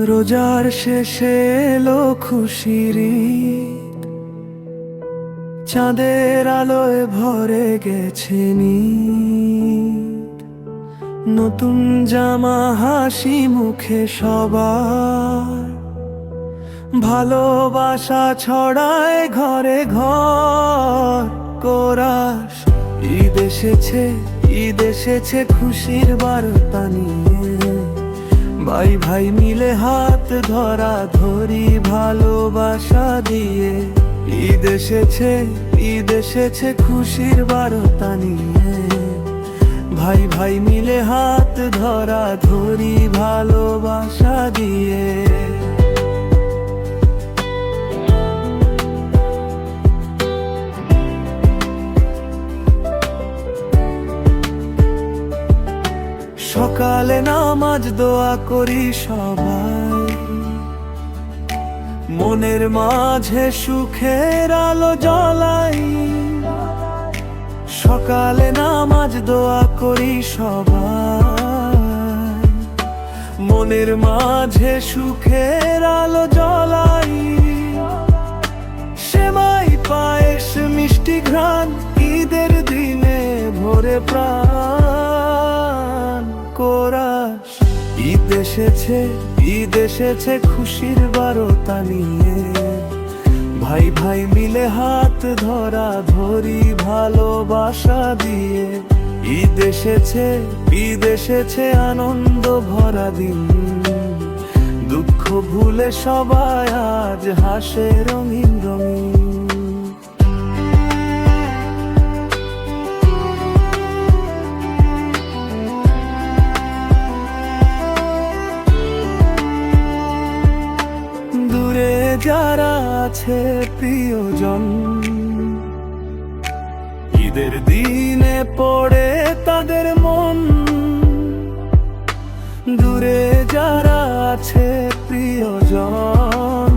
রোজার শেষে এলো খুশির ঈদ, চাঁদের আলোয় ভরে গেছে নিদ। নতুন জামা, হাসি মুখে সবার, ভালোবাসা ছড়ায় ঘরে ঘর। কোরাস ঈদ এসেছে, ঈদ এসেছে খুশির বার্তা নিয়ে। ভাই ভাই মিলে হাত ধরা ধরি ভালোবাসা দিয়ে। ঈদ এসেছে, ঈদ এসেছে খুশির বার্তা নিয়ে। ভাই ভাই মিলে হাত ধরা ধরি ভালোবাসা দিয়ে। সকালে নামাজ দোয়া করি সবাই, মনের মাঝে সুখের আলো জ্বলাই। সকালে নামাজ দোয়া করি সবাই, মনের মাঝে সুখের আলো জ্বলাই। সেমাই পায়েস মিষ্টি ঘ্রাণ, ঈদের দিনে ভরে প্রাণ। কোরাস ঈদ এসেছে, ঈদ এসেছে খুশির বার্তা নিয়ে। ভাই ভাই মিলে হাত ধরা ধরি ভালোবাসা দিয়ে। ঈদ এসেছে, ঈদ এসেছে আনন্দ ভরা দিন। দুঃখ ভুলে সবাই আজ হাসে রঙিন রঙিন। যারা আছে প্রিয়জন, ঈদের দিনে পড়ে তাদের মন। দূরে যারা আছে প্রিয়জন,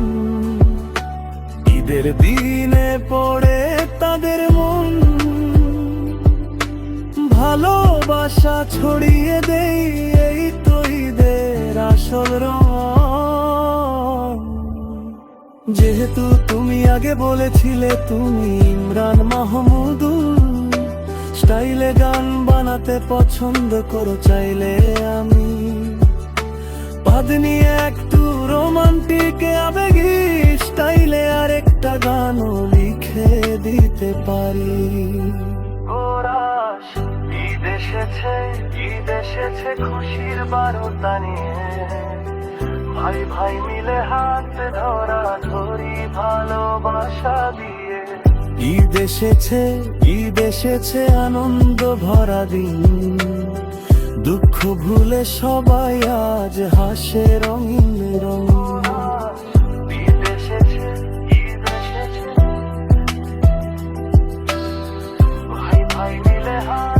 ঈদের দিনে পড়ে তাদের মন। ভালোবাসা ছড়িয়ে দেই, এই তো ঈদের আসল রং। যেহেতু তুমি আগে বলেছিলে তুমি ইমরান মাহমুদুল, স্টাইলে গান বানাতে পছন্দ করো চাইলে আমি পাদ নিয়ে একটু রোমান্টিক আবেগী স্টাইলে আরেকটা গানও লিখে দিতে পারি। কোরাস ঈদ এসেছে, ঈদ এসেছে খুশির বার্তা নিয়ে। ভাই ভাই মিলে হাত ধরা ধরি ভালোবাসা দিয়ে। ঈদ এসেছে, ঈদ এসেছে আনন্দ ভরা দিন। দুঃখ ভুলে সবাই আজ হাসে রঙিন রঙিন। ঈদ এসেছে, ঈদ এসেছে ভাই ভাই মিলে হাত